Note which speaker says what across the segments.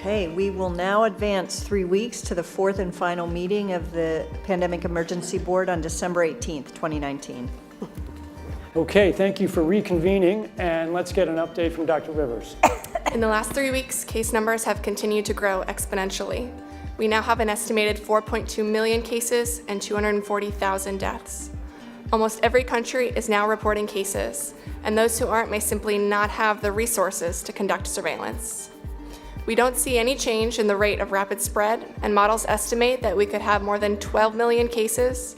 Speaker 1: Okay, we will now advance 3 weeks to the fourth and final meeting of the Pandemic Emergency Board on December 18th, 2019.
Speaker 2: Okay, thank you for reconvening, and let's get an update from Dr. Rivers.
Speaker 3: In the last 3 weeks, case numbers have continued to grow exponentially. We now have an estimated 4.2 million cases and 240,000 deaths. Almost every country is now reporting cases, and those who aren't may simply not have the resources to conduct surveillance. We don't see any change in the rate of rapid spread, and models estimate that we could have more than 12 million cases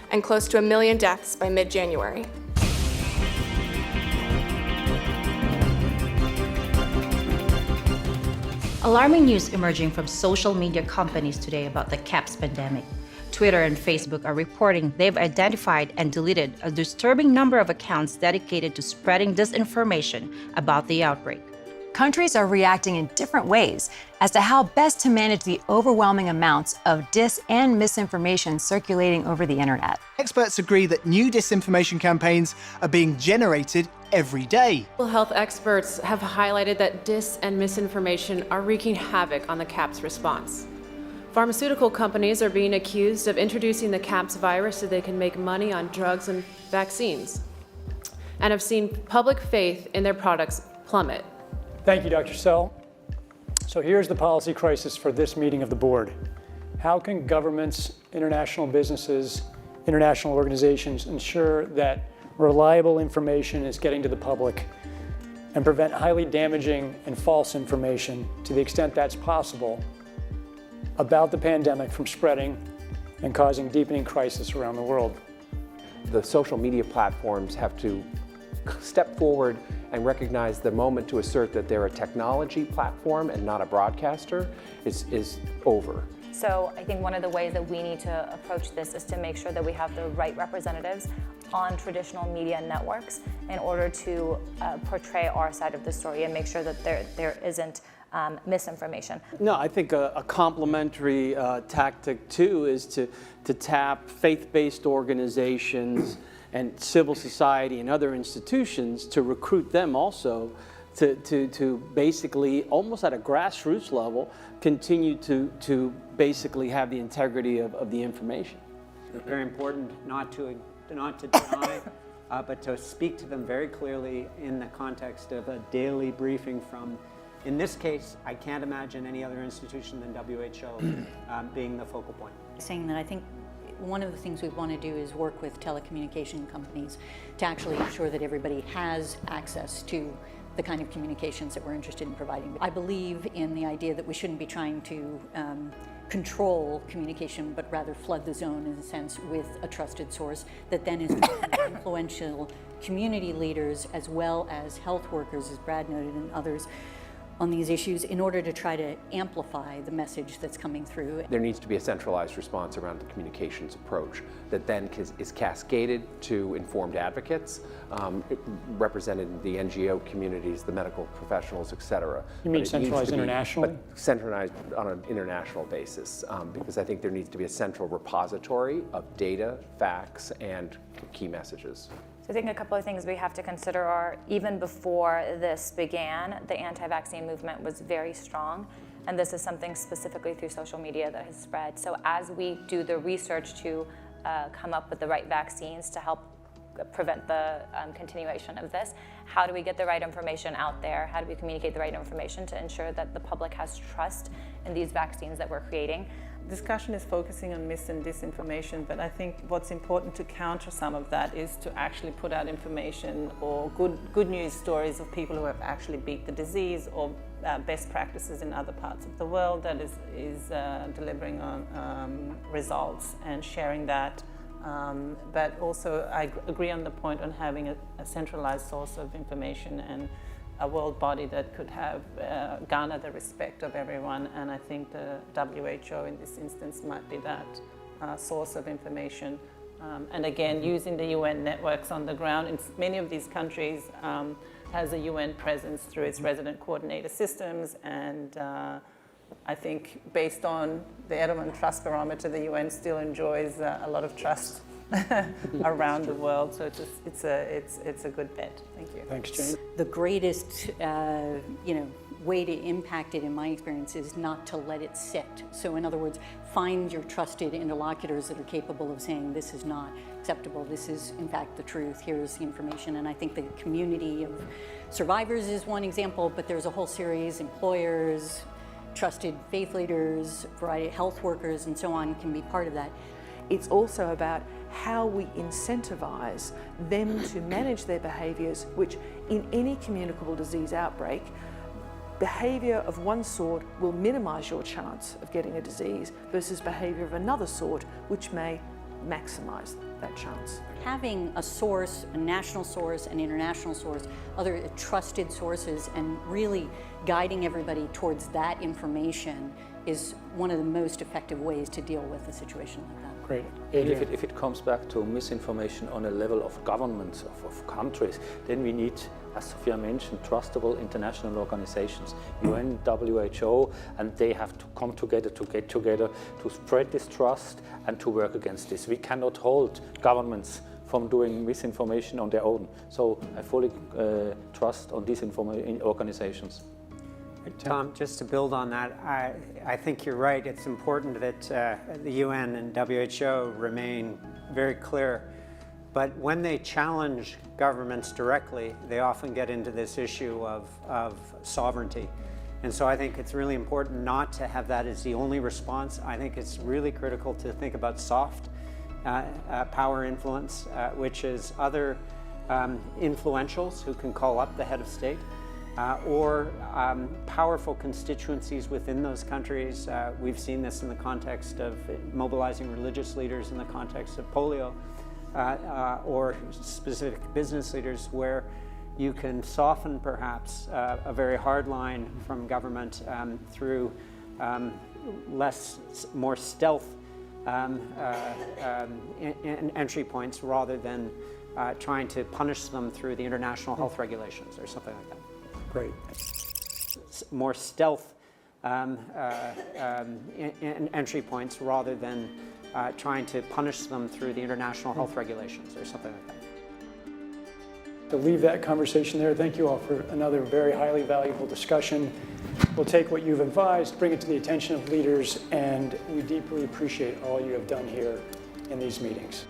Speaker 3: and close to 1 million deaths by mid-January.
Speaker 4: Alarming news emerging from social media companies today about the CAPS pandemic. Twitter and Facebook are reporting they've identified and deleted a disturbing number of accounts dedicated to spreading disinformation about the outbreak.
Speaker 5: Countries are reacting in different ways as to how best to manage the overwhelming amounts of dis and misinformation circulating over the internet.
Speaker 6: Experts agree that new disinformation campaigns are being generated every day.
Speaker 7: Health experts have highlighted that dis and misinformation are wreaking havoc on the CAPS response. Pharmaceutical companies are being accused of introducing the CAPS virus so they can make money on drugs and vaccines, and have seen public faith in their products plummet.
Speaker 2: Thank you, Dr. Sell. So here's the policy crisis for this meeting of the board. How can governments, international businesses, international organizations ensure that reliable information is getting to the public and prevent highly damaging and false information to the extent that's possible about the pandemic from spreading and causing deepening crisis around the world?
Speaker 8: The social media platforms have to step forward and recognize the moment to assert that they're a technology platform and not a broadcaster is over.
Speaker 9: So I think one of the ways that we need to approach this is to make sure that we have the right representatives on traditional media networks in order to portray our side of the story and make sure that there isn't misinformation.
Speaker 10: No, I think a complementary tactic too is to tap faith-based organizations and civil society and other institutions to recruit them also to basically, almost at a grassroots level, continue to basically have the integrity of the information.
Speaker 11: It's very important not to deny, but to speak to them very clearly in the context of a daily briefing from, in this case, I can't imagine any other institution than WHO being the focal point.
Speaker 12: Saying that I think one of the things we want to do is work with telecommunication companies to actually ensure that everybody has access to the kind of communications that we're interested in providing. I believe in the idea that we shouldn't be trying to control communication, but rather flood the zone in a sense with a trusted source that then is influential community leaders as well as health workers, as Brad noted, and others on these issues in order to try to amplify the message that's coming through.
Speaker 8: There needs to be a centralized response around the communications approach that then is cascaded to informed advocates, represented in the NGO communities, the medical professionals, et cetera.
Speaker 2: You mean centralized internationally?
Speaker 8: Centralized on an international basis, because I think there needs to be a central repository of data, facts, and key messages.
Speaker 9: So I think a couple of things we have to consider are, even before this began, the anti-vaccine movement was very strong, and this is something specifically through social media that has spread. So as we do the research to come up with the right vaccines to help prevent the continuation of this, how do we get the right information out there? How do we communicate the right information to ensure that the public has trust in these vaccines that we're creating?
Speaker 13: Discussion is focusing on mis and disinformation, but I think what's important to counter some of that is to actually put out information or good news stories of people who have actually beat the disease, or best practices in other parts of the world that is delivering on results and sharing that. But also I agree on the point on having a centralized source of information and a world body that could have garner the respect of everyone, and I think the WHO in this instance might be that source of information. And again, using the UN networks on the ground in many of these countries has a UN presence through its resident coordinator systems, and I think based on the Edelman Trust Barometer, the UN still enjoys a lot of trust around the world, so it's a good bet. Thank you.
Speaker 2: Thanks, Jane.
Speaker 12: The greatest, way to impact it, in my experience, is not to let it sit. So in other words, find your trusted interlocutors that are capable of saying this is not acceptable, this is in fact the truth, here's the information. And I think the community of survivors is one example, but there's a whole series, employers, trusted faith leaders, variety of health workers, and so on can be part of that.
Speaker 14: It's also about how we incentivize them to manage their behaviours, which in any communicable disease outbreak, behaviour of one sort will minimise your chance of getting a disease versus behaviour of another sort, which may maximise that chance.
Speaker 12: Having a source, a national source, an international source, other trusted sources, and really guiding everybody towards that information is one of the most effective ways to deal with a situation like that.
Speaker 2: Great.
Speaker 15: If it comes back to misinformation on a level of governments, of countries, then we need, as Sophia mentioned, trustable international organizations, UN, WHO, and they have to come together to get together to spread this trust and to work against this. We cannot hold governments from doing misinformation on their own. So I fully trust on these organizations.
Speaker 11: Tom, just to build on that, I think you're right. It's important that the UN and WHO remain very clear. But when they challenge governments directly, they often get into this issue of sovereignty. And so I think it's really important not to have that as the only response. I think it's really critical to think about soft power influence, which is other influentials who can call up the head of state. Or powerful constituencies within those countries. We've seen this in the context of mobilizing religious leaders in the context of polio, or specific business leaders, where you can soften perhaps a very hard line from government through more stealth entry points rather than trying to punish them through the international health regulations or something like that.
Speaker 2: Great.
Speaker 11: More stealth entry points rather than trying to punish them through the international health regulations or something like that.
Speaker 2: To leave that conversation there, thank you all for another very highly valuable discussion. We'll take what you've advised, bring it to the attention of leaders, and we deeply appreciate all you have done here in these meetings.